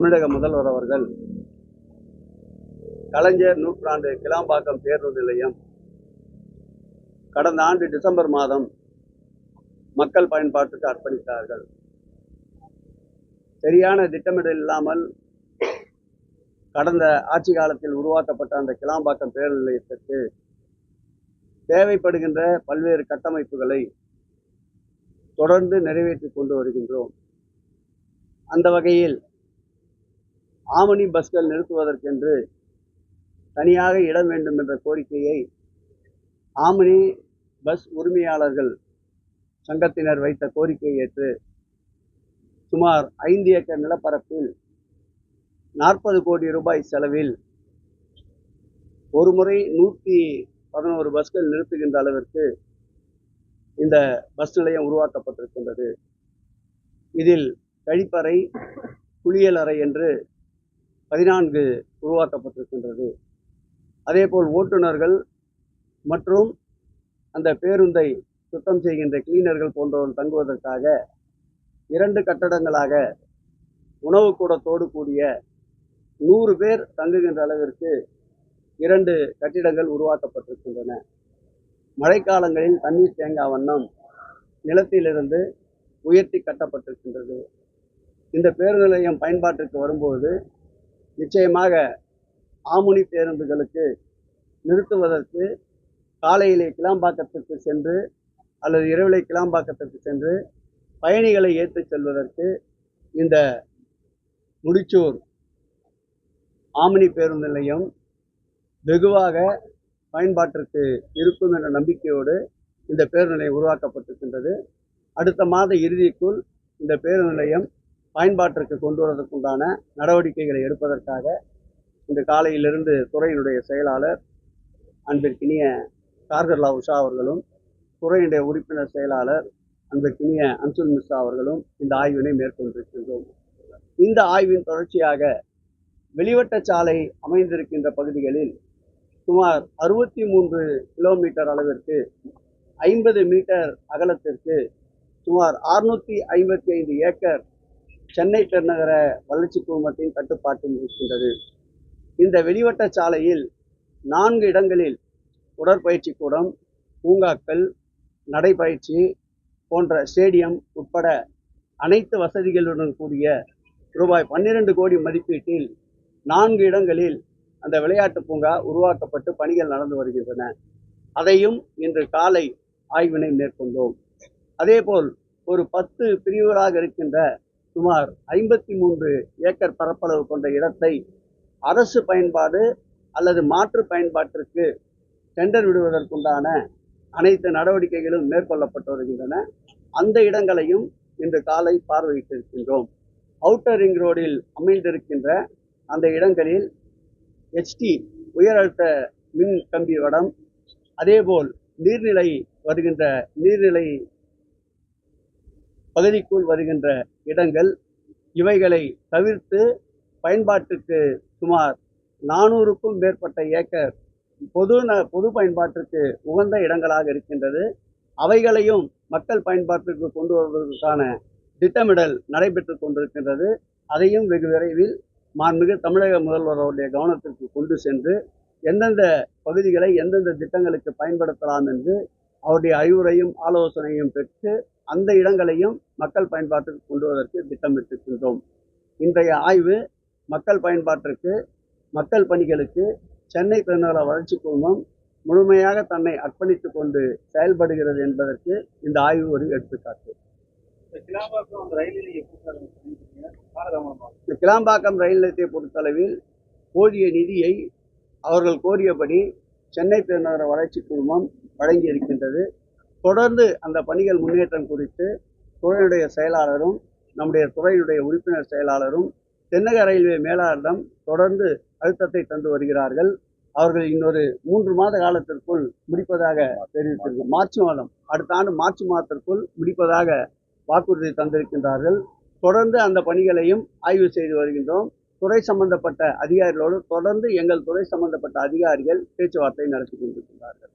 தமிழக முதல்வர் அவர்கள் கலைஞர் நூற்றாண்டு கிளாம்பாக்கம் பேருந்து நிலையம் கடந்த ஆண்டு டிசம்பர் மாதம் மக்கள் பயன்பாட்டுக்கு அர்ப்பணித்தார்கள். சரியான திட்டமிடல் இல்லாமல் கடந்த ஆட்சி காலத்தில் உருவாக்கப்பட்ட அந்த கிளாம்பாக்கம் பேருந்து நிலையத்திற்கு தேவைப்படுகின்ற பல்வேறு கட்டமைப்புகளை தொடர்ந்து நிறைவேற்றி கொண்டு வருகின்றோம். அந்த வகையில் ஆமணி பஸ்கள் நிறுத்துவதற்கென்று தனியாக இடம் வேண்டும் என்ற கோரிக்கையை ஆமணி பஸ் உரிமையாளர்கள் சங்கத்தினர் வைத்த கோரிக்கையை ஏற்று சுமார் 5 ஏக்கர் நிலப்பரப்பில் 40 கோடி ரூபாய் செலவில் ஒரு முறை 111 பஸ்கள் நிறுத்துகின்ற அளவிற்கு இந்த பஸ் நிலையம் உருவாக்கப்பட்டிருக்கின்றது. இதில் கழிப்பறை, குளியலறை என்று 14 உருவாக்கப்பட்டிருக்கின்றது. அதேபோல் ஓட்டுநர்கள் மற்றும் அந்த பேருந்தை சுத்தம் செய்கின்ற கிளீனர்கள் போன்றவர்கள் தங்குவதற்காக 2 கட்டடங்களாக உணவு கூடத்தோடு கூடிய 100 பேர் தங்குகின்ற அளவிற்கு 2 கட்டிடங்கள் உருவாக்கப்பட்டிருக்கின்றன. மழைக்காலங்களில் தண்ணீர் தேங்கா வண்ணம் நிலத்திலிருந்து உயர்த்தி கட்டப்பட்டிருக்கின்றது. இந்த பேருந்து நிலையம் பயன்பாட்டிற்கு வரும்போது நிச்சயமாக ஆமுனி பேருந்துகளுக்கு நிறுத்துவதற்கு காலையிலே கிளாம்பாக்கத்திற்கு சென்று அல்லது இரவிலே கிளாம்பாக்கத்திற்கு சென்று பயணிகளை ஏற்றிச் செல்வதற்கு இந்த முடிச்சூர் ஆமணி பேருந்து நிலையம் வெகுவாக பயன்பாட்டிற்கு இருக்கும் என்ற நம்பிக்கையோடு இந்த பேருந்து நிலையம் உருவாக்கப்பட்டிருக்கின்றது. அடுத்த மாத இறுதிக்குள் இந்த பேருந்து நிலையம் பயன்பாட்டிற்கு கொண்டு வருவதற்குண்டான நடவடிக்கைகளை எடுப்பதற்காக இந்த காலையிலிருந்து துறையினுடைய செயலாளர் அன்பிற்கினிய கார்கர்லா உஷா அவர்களும் துறையினுடைய உறுப்பினர் செயலாளர் அன்பிற்கினிய அன்சுல் மிஸ்ரா அவர்களும் இந்த ஆய்வினை மேற்கொண்டிருக்கின்றோம். இந்த ஆய்வின் தொடர்ச்சியாக வெளிவட்ட சாலை அமைந்திருக்கின்ற பகுதிகளில் சுமார் 63 கிலோமீட்டர் அளவிற்கு 50 மீட்டர் அகலத்திற்கு சுமார் 655 ஏக்கர் சென்னை பெருநகர வளர்ச்சி குழுமத்தின் கட்டுப்பாட்டில் இருக்கின்றது. இந்த வெளிவட்ட சாலையில் 4 இடங்களில் உடற்பயிற்சி கூடம், பூங்காக்கள், நடைபயிற்சி போன்ற ஸ்டேடியம் உட்பட அனைத்து வசதிகளுடன் கூடிய ரூபாய் 12 கோடி மதிப்பீட்டில் 4 இடங்களில் அந்த விளையாட்டு பூங்கா உருவாக்கப்பட்டு பணிகள் நடந்து வருகின்றன. அதையும் இன்று காலை ஆய்வினை மேற்கொண்டோம். அதேபோல் ஒரு 10 பிரிவுகளாக இருக்கின்ற சுமார் 53 ஏக்கர் பரப்பளவு கொண்ட இடத்தை அரசு பயன்பாடு அல்லது மாற்று பயன்பாட்டிற்கு டெண்டர் விடுவதற்குண்டான அனைத்து நடவடிக்கைகளும் மேற்கொள்ளப்பட்டு வருகின்றன. அந்த இடங்களையும் இன்று காலை பார்வையிட்டிருக்கின்றோம். அவுட்டர் ரிங் ரோடில் அமைந்திருக்கின்ற அந்த இடங்களில் HT உயர் அழுத்த மின் கம்பி வடம், அதேபோல் நீர்நிலை பகுதிக்குள் வருகின்ற இடங்கள் இவைகளை தவிர்த்து பயன்பாட்டுக்கு சுமார் 400க்கும் மேற்பட்ட ஏக்கர் பொது பயன்பாட்டிற்கு உகந்த இடங்களாக இருக்கின்றது. அவைகளையும் மக்கள் பயன்பாட்டிற்கு கொண்டு வருவதற்கான திட்டமிடல் நடைபெற்று கொண்டிருக்கின்றது. அதையும் வெகு விரைவில் மாண்புமிகு தமிழக முதல்வர் அவருடைய கவனத்திற்கு கொண்டு சென்று எந்தெந்த பகுதிகளை எந்தெந்த திட்டங்களுக்கு பயன்படுத்தலாம் என்று அவருடைய அறிவுரையும் ஆலோசனையும் பெற்று அந்த இடங்களையும் மக்கள் பயன்பாட்டிற்கு கொண்டு வருவதற்கு திட்டமிட்டிருக்கின்றோம். இன்றைய ஆய்வு மக்கள் பயன்பாட்டிற்கு, மக்கள் பணிகளுக்கு சென்னை பெருநகர வளர்ச்சி குழுமம் முழுமையாக தன்னை அர்ப்பணித்துக் கொண்டு செயல்படுகிறது என்பதற்கு இந்த ஆய்வு ஒரு எடுத்துக்காட்டு. கிளாம்பாக்கம் ரயில் நிலையத்தை பொறுத்தளவில் போதிய நிதியை அவர்கள் கோரியபடி சென்னை பெருநகர வளர்ச்சி குழுமம் வழங்கி இருக்கின்றது. தொடர்ந்து அந்த பணிகள் முன்னேற்றம் குறித்து துறையுடைய செயலாளரும் நம்முடைய துறையுடைய உறுப்பினர் செயலாளரும் தென்னக ரயில்வே மேலாளரிடம் தொடர்ந்து அழுத்தத்தை தந்து வருகிறார்கள். அவர்கள் இன்னொரு 3 மாத காலத்திற்குள் முடிப்பதாக தெரிவித்திருக்கிறார்கள். மார்ச் மாதம், அடுத்த ஆண்டு மார்ச் மாதத்திற்குள் முடிப்பதாக வாக்குறுதி தந்திருக்கின்றார்கள். தொடர்ந்து அந்த பணிகளையும் ஆய்வு செய்து வருகின்றோம். துறை சம்பந்தப்பட்ட அதிகாரிகளோடு தொடர்ந்து எங்கள் துறை சம்பந்தப்பட்ட அதிகாரிகள் பேச்சுவார்த்தை நடத்தி கொண்டிருக்கிறார்கள்.